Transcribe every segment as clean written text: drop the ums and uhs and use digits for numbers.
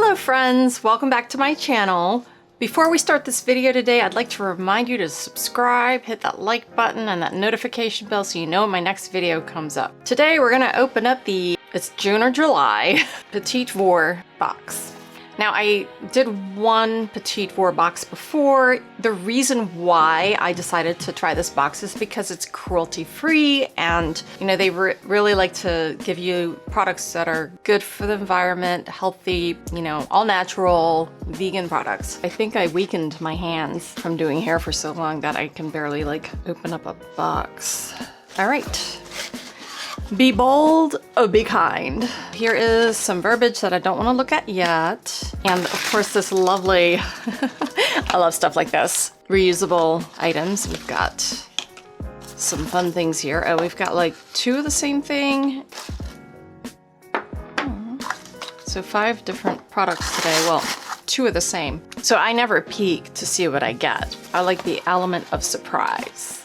Hello friends, welcome back to my channel. Before we start this video today, I'd like to remind you to subscribe, hit that like button and that notification bell so you know when my next video comes up. Today we're gonna open up it's June or July, Petit Vour box. Now I did one Petit Vour box before. The reason why I decided to try this box is because it's cruelty free and you know they really like to give you products that are good for the environment, healthy, you know, all natural, vegan products. I think I weakened my hands from doing hair for so long that I can barely like open up a box. All right. Be bold, oh be kind. Here is some verbiage that I don't want to look at yet. And of course this lovely, I love stuff like this, reusable items. We've got some fun things here. Oh, we've got like two of the same thing. So 5 different products today. Well, 2 of the same. So I never peek to see what I get. I like the element of surprise.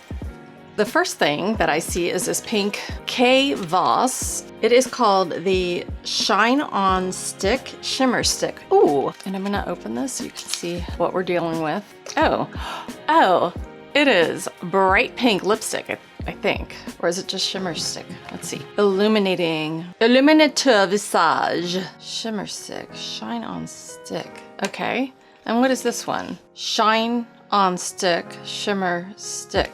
The first thing that I see is this pink KVOSS. It is called the Shine On Stick Shimmer Stick. Ooh, and I'm gonna open this so you can see what we're dealing with. Oh, it is bright pink lipstick, I think. Or is it just shimmer stick? Let's see. Illuminating. Illuminateur Visage. Shimmer stick. Shine On Stick. Okay. And what is this one? Shine On Stick Shimmer Stick.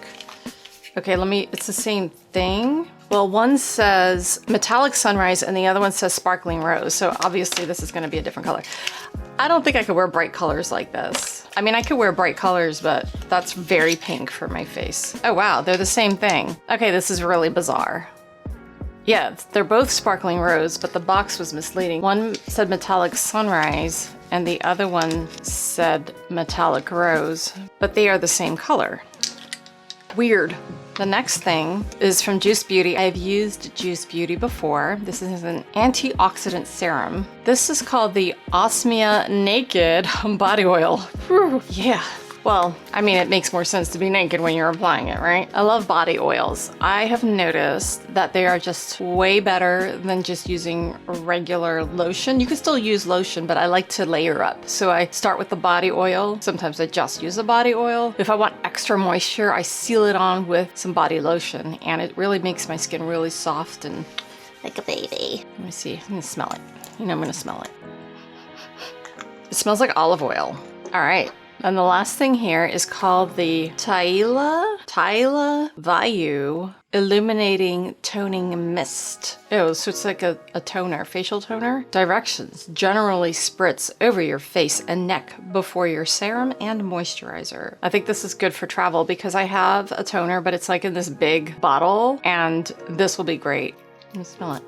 Okay, it's the same thing. Well, one says metallic sunrise and the other one says sparkling rose. So obviously this is gonna be a different color. I don't think I could wear bright colors like this. I mean, I could wear bright colors, but that's very pink for my face. Oh wow, they're the same thing. Okay, this is really bizarre. Yeah, they're both sparkling rose, but the box was misleading. One said metallic sunrise and the other one said metallic rose, but they are the same color. Weird. The next thing is from Juice Beauty. I've used Juice Beauty before. This is an antioxidant serum. This is called the Osmia Naked Body Oil. Whew. Yeah. Well, I mean, it makes more sense to be naked when you're applying it, right? I love body oils. I have noticed that they are just way better than just using regular lotion. You can still use lotion, but I like to layer up. So I start with the body oil. Sometimes I just use the body oil. If I want extra moisture, I seal it on with some body lotion, and it really makes my skin really soft and like a baby. Let me see, I'm gonna smell it. You know, I'm gonna smell it. It smells like olive oil. All right. And the last thing here is called the TAILA Vayu Illuminating Toning Mist. Oh, so it's like a toner, facial toner. Directions: generally spritz over your face and neck before your serum and moisturizer. I think this is good for travel because I have a toner, but it's like in this big bottle, and this will be great. Let me smell it.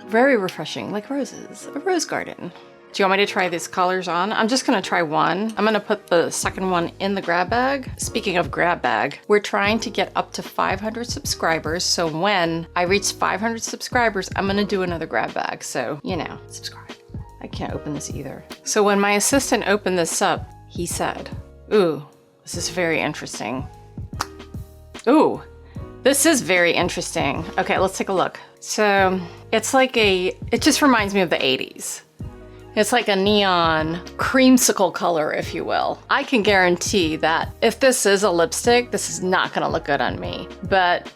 Very refreshing, like roses, a rose garden. Do you want me to try these colors on? I'm just gonna try one. I'm gonna put the second one in the grab bag. Speaking of grab bag, we're trying to get up to 500 subscribers. So when I reach 500 subscribers, I'm gonna do another grab bag. So, you know, subscribe. I can't open this either. So when my assistant opened this up, he said, ooh, this is very interesting. Ooh, this is very interesting. Okay, let's take a look. So it's like it just reminds me of the 80s. It's like a neon creamsicle color, if you will. I can guarantee that if this is a lipstick, this is not gonna look good on me, but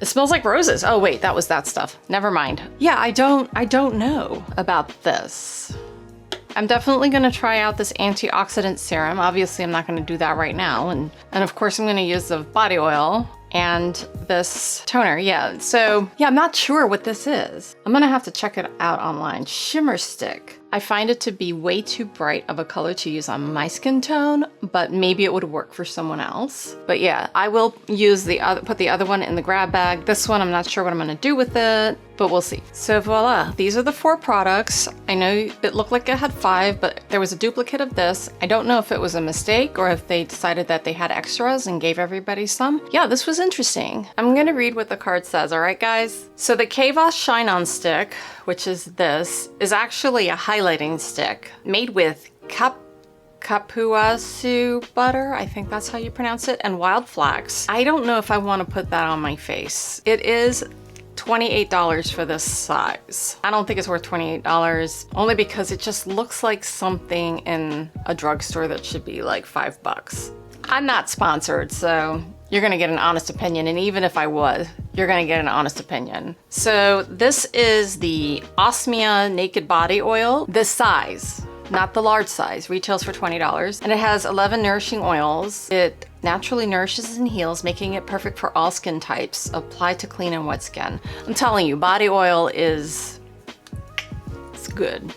it smells like roses. Oh wait, that was that stuff. Never mind. Yeah, I don't know about this. I'm definitely gonna try out this antioxidant serum. Obviously, I'm not gonna do that right now. And of course, I'm gonna use the body oil and this toner. Yeah, so yeah, I'm not sure what this is. I'm gonna have to check it out online. Shimmer stick. I find it to be way too bright of a color to use on my skin tone, but maybe it would work for someone else. But yeah, I will use put the other one in the grab bag. This one, I'm not sure what I'm gonna do with it, but we'll see. So voila, these are the 4 products. I know it looked like it had 5, but there was a duplicate of this. I don't know if it was a mistake or if they decided that they had extras and gave everybody some. Yeah, this was interesting. I'm gonna read what the card says, all right, guys? So the KVOSS Shine On Stick, which is this, is actually a highlighting stick made with kapuasu butter, I think that's how you pronounce it, and wild flax. I don't know if I want to put that on my face. It is $28 for this size. I don't think it's worth $28, only because it just looks like something in a drugstore that should be like $5. I'm not sponsored, so you're gonna get an honest opinion, and even if I was, you're gonna get an honest opinion. So this is the Osmia Naked Body Oil. This size, not the large size, retails for $20, and it has 11 nourishing oils. It naturally nourishes and heals, making it perfect for all skin types. Apply to clean and wet skin. I'm telling you, body oil it's good.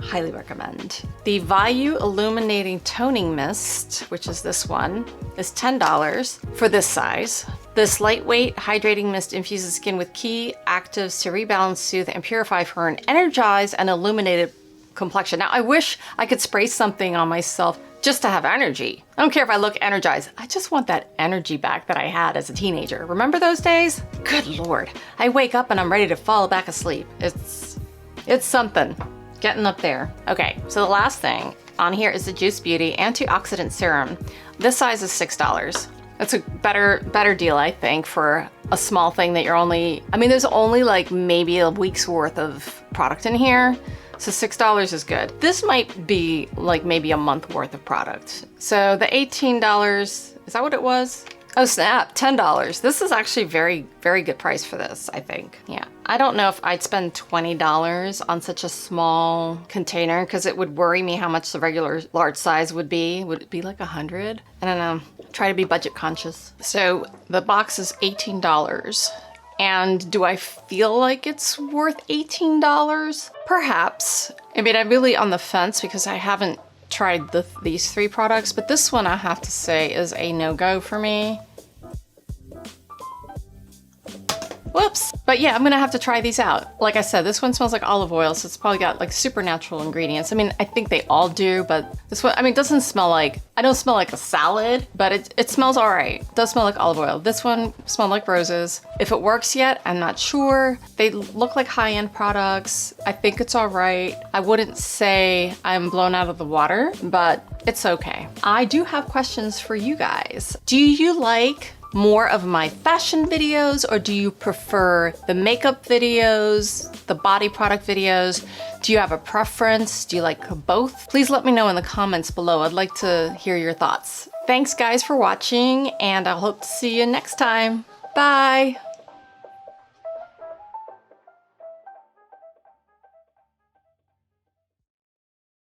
Highly recommend. The Vayu Illuminating Toning Mist, which is this one, is $10 for this size. This lightweight hydrating mist infuses skin with key actives to rebalance, soothe, and purify for an energized and illuminated complexion. Now, I wish I could spray something on myself just to have energy. I don't care if I look energized. I just want that energy back that I had as a teenager. Remember those days? Good Lord. I wake up and I'm ready to fall back asleep. It's something. Getting up there. Okay, so the last thing on here is the Juice Beauty Antioxidant Serum. This size is $6. That's a better deal, I think, for a small thing that you're only, I mean, there's only like maybe a week's worth of product in here. So $6 is good. This might be like maybe a month worth of product. So the $18, is that what it was? Oh snap, $10. This is actually very good price for this, I think. Yeah, I don't know if I'd spend $20 on such a small container, because it would worry me how much the regular large size would be. Would it be like 100? I don't know, try to be budget conscious. So the box is $18. And do I feel like it's worth $18? Perhaps. I mean, I'm really on the fence because I haven't tried these three products, but this one I have to say is a no-go for me. Whoops. But yeah, I'm gonna have to try these out. Like I said, this one smells like olive oil, so it's probably got like supernatural ingredients. I mean, I think they all do, but this one, I mean, it doesn't smell like, I don't smell like a salad, but it smells all right. It does smell like olive oil. This one smells like roses. If it works yet, I'm not sure. They look like high-end products. I think it's all right. I wouldn't say I'm blown out of the water, but it's okay. I do have questions for you guys. Do you like more of my fashion videos, or do you prefer the makeup videos, the body product videos? Do you have a preference? Do you like both? Please let me know in the comments below. I'd like to hear your thoughts. Thanks guys for watching, and I hope to see you next time. Bye.